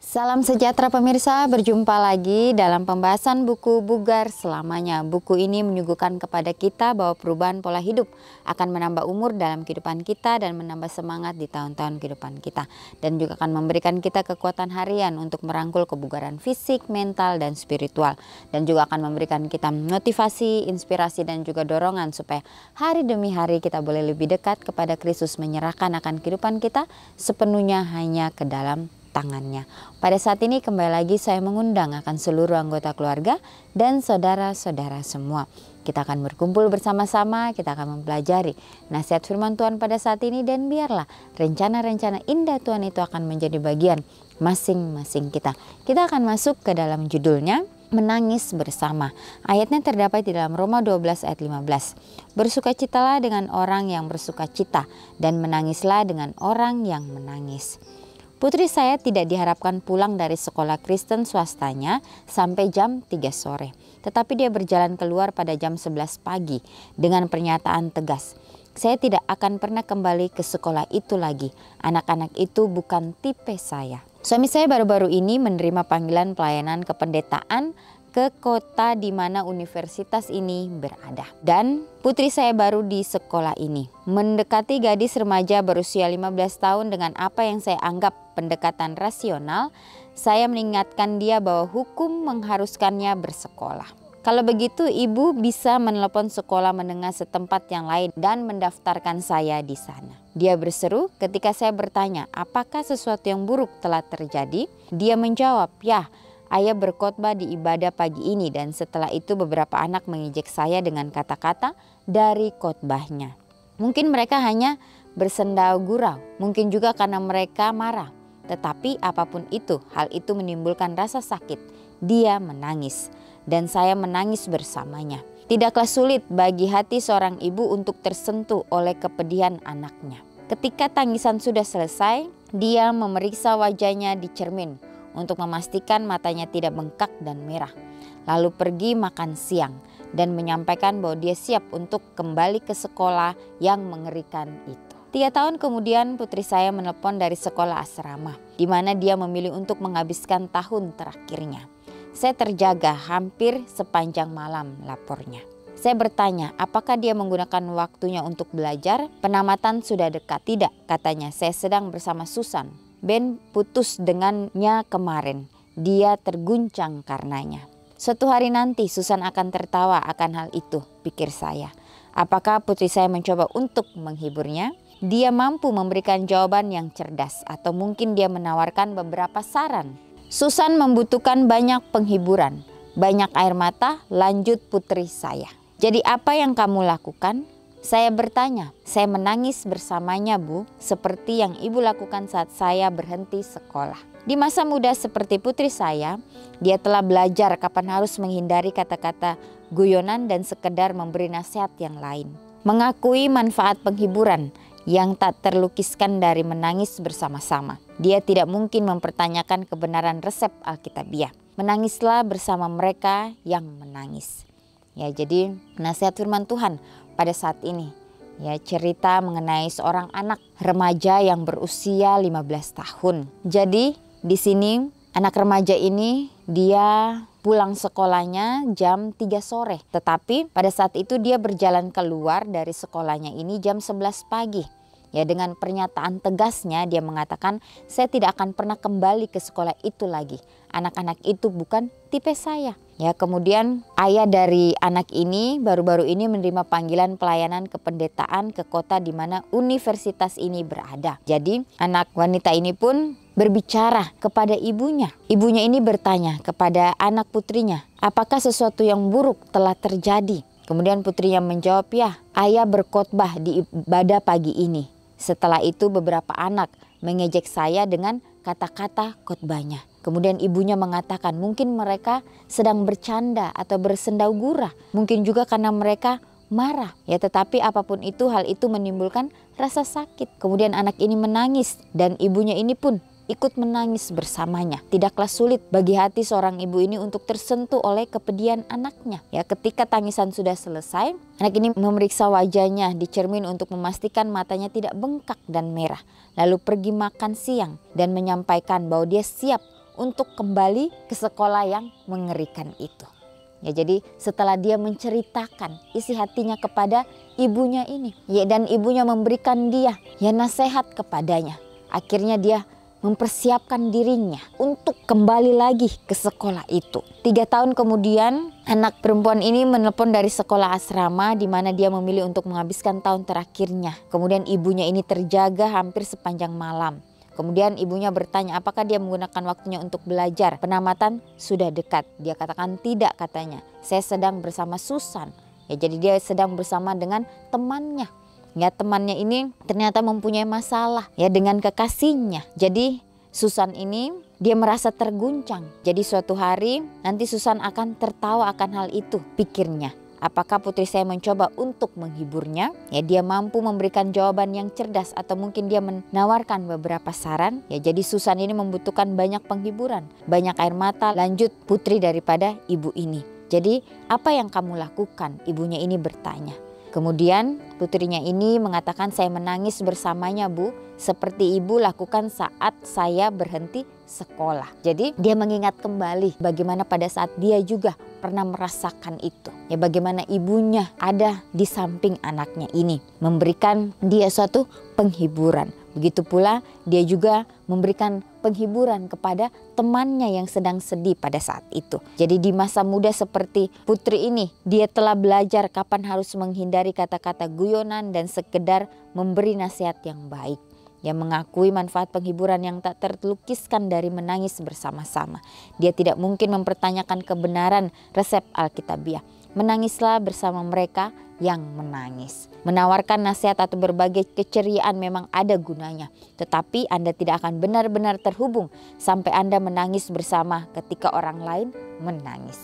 Salam sejahtera pemirsa, berjumpa lagi dalam pembahasan buku Bugar Selamanya. Buku ini menyuguhkan kepada kita bahwa perubahan pola hidup akan menambah umur dalam kehidupan kita dan menambah semangat di tahun-tahun kehidupan kita. Dan juga akan memberikan kita kekuatan harian untuk merangkul kebugaran fisik, mental, dan spiritual. Dan juga akan memberikan kita motivasi, inspirasi, dan juga dorongan supaya hari demi hari kita boleh lebih dekat kepada Kristus, menyerahkan akan kehidupan kita sepenuhnya hanya ke dalam tangannya. Pada saat ini kembali lagi saya mengundang akan seluruh anggota keluarga dan saudara-saudara semua. Kita akan berkumpul bersama-sama, kita akan mempelajari nasihat firman Tuhan pada saat ini, dan biarlah rencana-rencana indah Tuhan itu akan menjadi bagian masing-masing kita. Kita akan masuk ke dalam judulnya, menangis bersama. Ayatnya terdapat di dalam Roma 12 ayat 15. Bersukacitalah dengan orang yang bersukacita dan menangislah dengan orang yang menangis. Putri saya tidak diharapkan pulang dari sekolah Kristen swastanya sampai jam 3 sore. Tetapi dia berjalan keluar pada jam 11 pagi dengan pernyataan tegas. Saya tidak akan pernah kembali ke sekolah itu lagi. Anak-anak itu bukan tipe saya. Suami saya baru-baru ini menerima panggilan pelayanan kependetaan ke kota di mana universitas ini berada. Dan putri saya baru di sekolah ini. Mendekati gadis remaja berusia 15 tahun dengan apa yang saya anggap pendekatan rasional, saya mengingatkan dia bahwa hukum mengharuskannya bersekolah. Kalau begitu, ibu bisa menelepon sekolah menengah setempat yang lain dan mendaftarkan saya di sana. Dia berseru ketika saya bertanya, apakah sesuatu yang buruk telah terjadi? Dia menjawab, ya, ayah berkhotbah di ibadah pagi ini, dan setelah itu beberapa anak mengejek saya dengan kata-kata dari khotbahnya. Mungkin mereka hanya bersendau gurau, mungkin juga karena mereka marah. Tetapi apapun itu, hal itu menimbulkan rasa sakit. Dia menangis dan saya menangis bersamanya. Tidaklah sulit bagi hati seorang ibu untuk tersentuh oleh kepedihan anaknya. Ketika tangisan sudah selesai, dia memeriksa wajahnya di cermin untuk memastikan matanya tidak bengkak dan merah. Lalu pergi makan siang dan menyampaikan bahwa dia siap untuk kembali ke sekolah yang mengerikan itu. 3 tahun kemudian putri saya menelpon dari sekolah asrama, di mana dia memilih untuk menghabiskan tahun terakhirnya. Saya terjaga hampir sepanjang malam, lapornya. Saya bertanya, apakah dia menggunakan waktunya untuk belajar? Penamatan sudah dekat. Tidak, katanya, saya sedang bersama Susan. Ben putus dengannya kemarin. Dia terguncang karenanya. Suatu hari nanti Susan akan tertawa akan hal itu, pikir saya. Apakah putri saya mencoba untuk menghiburnya? Dia mampu memberikan jawaban yang cerdas, atau mungkin dia menawarkan beberapa saran. Susan membutuhkan banyak penghiburan, banyak air mata, lanjut putri saya. Jadi apa yang kamu lakukan? Saya bertanya. Saya menangis bersamanya, Bu, seperti yang ibu lakukan saat saya berhenti sekolah. Di masa muda seperti putri saya, dia telah belajar kapan harus menghindari kata-kata guyonan dan sekedar memberi nasihat yang lain. Mengakui manfaat penghiburan yang tak terlukiskan dari menangis bersama-sama. Dia tidak mungkin mempertanyakan kebenaran resep Alkitabiah. Menangislah bersama mereka yang menangis. Ya, jadi nasihat firman Tuhan pada saat ini, ya, cerita mengenai seorang anak remaja yang berusia 15 tahun. Jadi di sini anak remaja ini dia pulang sekolahnya jam 3 sore. Tetapi pada saat itu dia berjalan keluar dari sekolahnya ini jam 11 pagi. Ya, dengan pernyataan tegasnya dia mengatakan, saya tidak akan pernah kembali ke sekolah itu lagi. Anak-anak itu bukan tipe saya. Ya, kemudian ayah dari anak ini baru-baru ini menerima panggilan pelayanan kependetaan ke kota di mana universitas ini berada. Jadi anak wanita ini pun berbicara kepada ibunya. Ibunya ini bertanya kepada anak putrinya, apakah sesuatu yang buruk telah terjadi? Kemudian putrinya menjawab, ya, ayah berkhotbah di ibadah pagi ini. Setelah itu beberapa anak mengejek saya dengan kata-kata khotbahnya. Kemudian ibunya mengatakan mungkin mereka sedang bercanda atau bersendau gurau. Mungkin juga karena mereka marah. Ya, tetapi apapun itu, hal itu menimbulkan rasa sakit. Kemudian anak ini menangis dan ibunya ini pun ikut menangis bersamanya. Tidaklah sulit bagi hati seorang ibu ini untuk tersentuh oleh kepedihan anaknya. Ya, ketika tangisan sudah selesai, anak ini memeriksa wajahnya di cermin untuk memastikan matanya tidak bengkak dan merah. Lalu pergi makan siang dan menyampaikan bahwa dia siap untuk kembali ke sekolah yang mengerikan itu. Ya, jadi setelah dia menceritakan isi hatinya kepada ibunya ini, ya, dan ibunya memberikan dia ya nasihat kepadanya, akhirnya dia mempersiapkan dirinya untuk kembali lagi ke sekolah itu. 3 tahun kemudian anak perempuan ini menelpon dari sekolah asrama di mana dia memilih untuk menghabiskan tahun terakhirnya. Kemudian ibunya ini terjaga hampir sepanjang malam. Kemudian ibunya bertanya apakah dia menggunakan waktunya untuk belajar. Penamatan sudah dekat. Dia katakan tidak, katanya. Saya sedang bersama Susan. Ya, jadi dia sedang bersama dengan temannya. Ya, temannya ini ternyata mempunyai masalah ya dengan kekasihnya. Jadi Susan ini dia merasa terguncang. Jadi suatu hari nanti Susan akan tertawa akan hal itu, pikirnya. Apakah putri saya mencoba untuk menghiburnya? Ya, dia mampu memberikan jawaban yang cerdas atau mungkin dia menawarkan beberapa saran. Ya, jadi Susan ini membutuhkan banyak penghiburan, banyak air mata, lanjut putri daripada ibu ini. Jadi apa yang kamu lakukan? Ibunya ini bertanya. Kemudian putrinya ini mengatakan, saya menangis bersamanya, Bu, seperti ibu lakukan saat saya berhenti sekolah. Jadi dia mengingat kembali bagaimana pada saat dia juga pernah merasakan itu. Ya, bagaimana ibunya ada di samping anaknya ini, memberikan dia suatu penghiburan. Begitu pula dia juga memberikan penghiburan kepada temannya yang sedang sedih pada saat itu. Jadi di masa muda seperti putri ini, dia telah belajar kapan harus menghindari kata-kata guyonan dan sekedar memberi nasihat yang baik. Yang mengakui manfaat penghiburan yang tak terlukiskan dari menangis bersama-sama. Dia tidak mungkin mempertanyakan kebenaran resep Alkitabiah. Menangislah bersama mereka yang menangis. Menawarkan nasihat atau berbagai keceriaan memang ada gunanya. Tetapi Anda tidak akan benar-benar terhubung sampai Anda menangis bersama ketika orang lain menangis.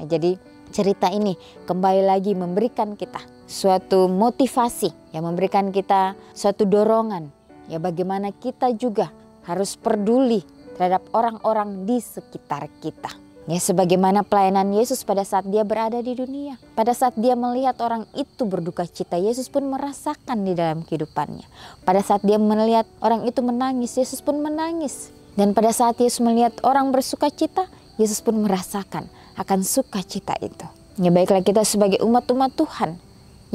Ya, jadi cerita ini kembali lagi memberikan kita suatu motivasi. Ya, memberikan kita suatu dorongan. Ya, bagaimana kita juga harus peduli terhadap orang-orang di sekitar kita. Ya, sebagaimana pelayanan Yesus pada saat dia berada di dunia. Pada saat dia melihat orang itu berduka cita, Yesus pun merasakan di dalam kehidupannya. Pada saat dia melihat orang itu menangis, Yesus pun menangis. Dan pada saat Yesus melihat orang bersuka cita, Yesus pun merasakan akan sukacita itu. Ya, baiklah kita sebagai umat-umat Tuhan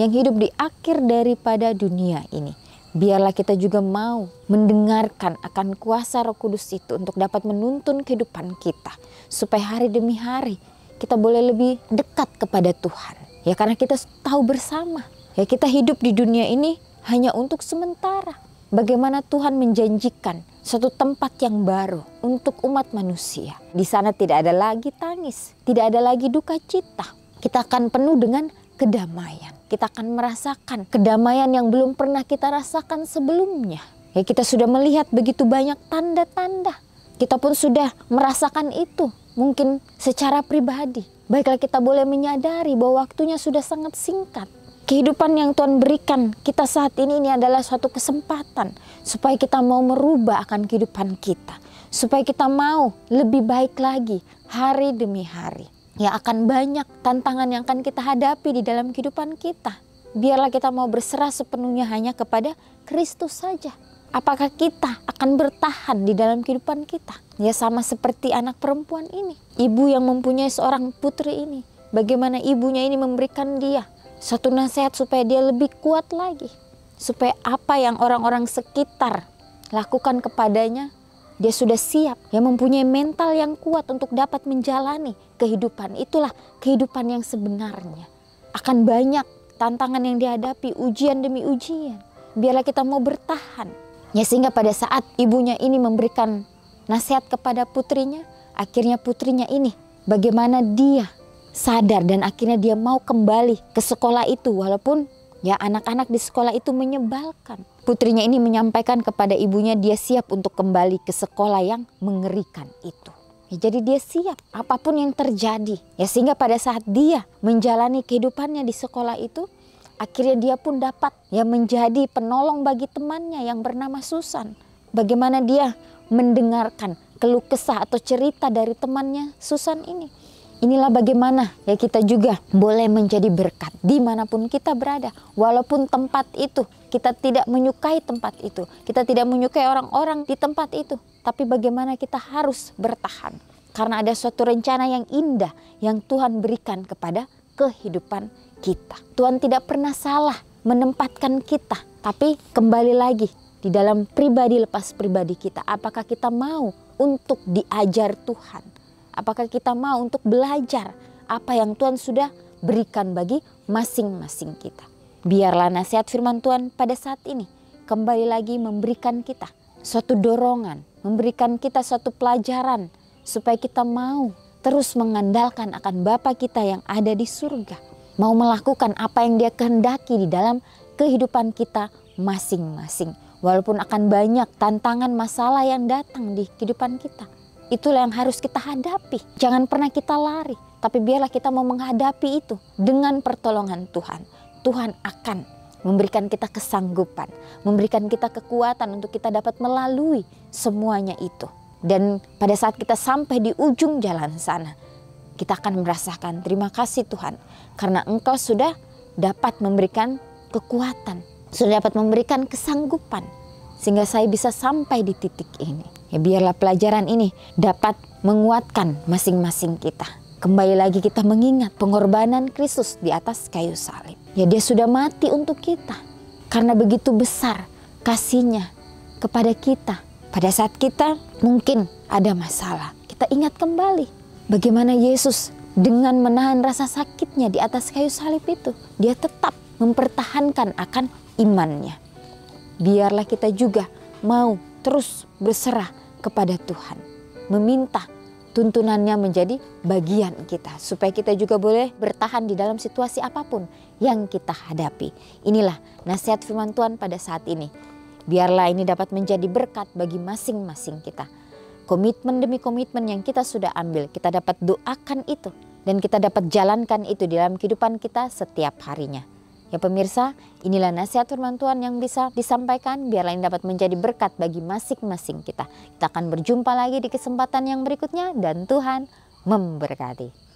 yang hidup di akhir daripada dunia ini. Biarlah kita juga mau mendengarkan akan kuasa Roh Kudus itu untuk dapat menuntun kehidupan kita. Supaya hari demi hari kita boleh lebih dekat kepada Tuhan. Ya, karena kita tahu bersama. Ya, kita hidup di dunia ini hanya untuk sementara. Bagaimana Tuhan menjanjikan suatu tempat yang baru untuk umat manusia. Di sana tidak ada lagi tangis, tidak ada lagi duka cita. Kita akan penuh dengan kedamaian. Kita akan merasakan kedamaian yang belum pernah kita rasakan sebelumnya. Ya, kita sudah melihat begitu banyak tanda-tanda. Kita pun sudah merasakan itu, mungkin secara pribadi. Baiklah kita boleh menyadari bahwa waktunya sudah sangat singkat. Kehidupan yang Tuhan berikan kita saat ini adalah suatu kesempatan supaya kita mau merubah akan kehidupan kita. Supaya kita mau lebih baik lagi hari demi hari. Ya, akan banyak tantangan yang akan kita hadapi di dalam kehidupan kita. Biarlah kita mau berserah sepenuhnya hanya kepada Kristus saja. Apakah kita akan bertahan di dalam kehidupan kita? Ya, sama seperti anak perempuan ini. Ibu yang mempunyai seorang putri ini. Bagaimana ibunya ini memberikan dia satu nasihat supaya dia lebih kuat lagi. Supaya apa yang orang-orang sekitar lakukan kepadanya, dia sudah siap, ya, mempunyai mental yang kuat untuk dapat menjalani kehidupan. Itulah kehidupan yang sebenarnya. Akan banyak tantangan yang dihadapi, ujian demi ujian. Biarlah kita mau bertahan. Ya, sehingga pada saat ibunya ini memberikan nasihat kepada putrinya, akhirnya putrinya ini bagaimana dia sadar dan akhirnya dia mau kembali ke sekolah itu walaupun ya anak-anak di sekolah itu menyebalkan. Putrinya ini menyampaikan kepada ibunya dia siap untuk kembali ke sekolah yang mengerikan itu. Ya, jadi dia siap apapun yang terjadi. Ya, sehingga pada saat dia menjalani kehidupannya di sekolah itu, akhirnya dia pun dapat ya menjadi penolong bagi temannya yang bernama Susan. Bagaimana dia mendengarkan keluh kesah atau cerita dari temannya Susan ini. Inilah bagaimana ya kita juga boleh menjadi berkat dimanapun kita berada. Walaupun tempat itu kita tidak menyukai tempat itu, kita tidak menyukai orang-orang di tempat itu. tapi bagaimana kita harus bertahan. Karena ada suatu rencana yang indah yang Tuhan berikan kepada kehidupan kita. Tuhan tidak pernah salah menempatkan kita, tapi kembali lagi di dalam pribadi lepas pribadi kita. Apakah kita mau untuk diajar Tuhan? Apakah kita mau untuk belajar apa yang Tuhan sudah berikan bagi masing-masing kita? Biarlah nasihat firman Tuhan pada saat ini kembali lagi memberikan kita suatu dorongan, memberikan kita suatu pelajaran supaya kita mau terus mengandalkan akan Bapa kita yang ada di surga. Mau melakukan apa yang Dia kehendaki di dalam kehidupan kita masing-masing. Walaupun akan banyak tantangan masalah yang datang di kehidupan kita. Itulah yang harus kita hadapi. Jangan pernah kita lari, tapi biarlah kita mau menghadapi itu dengan pertolongan Tuhan. Tuhan akan memberikan kita kesanggupan, memberikan kita kekuatan untuk kita dapat melalui semuanya itu. Dan pada saat kita sampai di ujung jalan sana, kita akan merasakan terima kasih Tuhan, karena Engkau sudah dapat memberikan kekuatan, sudah dapat memberikan kesanggupan, sehingga saya bisa sampai di titik ini. Ya, biarlah pelajaran ini dapat menguatkan masing-masing kita. Kembali lagi kita mengingat pengorbanan Kristus di atas kayu salib. Ya, Dia sudah mati untuk kita. Karena begitu besar kasih-Nya kepada kita. Pada saat kita mungkin ada masalah, kita ingat kembali bagaimana Yesus dengan menahan rasa sakitnya di atas kayu salib itu. Dia tetap mempertahankan akan imannya. Biarlah kita juga mau terus berserah kepada Tuhan. Meminta tuntunannya menjadi bagian kita. Supaya kita juga boleh bertahan di dalam situasi apapun yang kita hadapi. Inilah nasihat firman Tuhan pada saat ini. Biarlah ini dapat menjadi berkat bagi masing-masing kita. Komitmen demi komitmen yang kita sudah ambil, kita dapat doakan itu. Dan kita dapat jalankan itu di dalam kehidupan kita setiap harinya. Ya pemirsa, inilah nasihat firman Tuhan yang bisa disampaikan. Biarlah ini dapat menjadi berkat bagi masing-masing kita. Kita akan berjumpa lagi di kesempatan yang berikutnya dan Tuhan memberkati.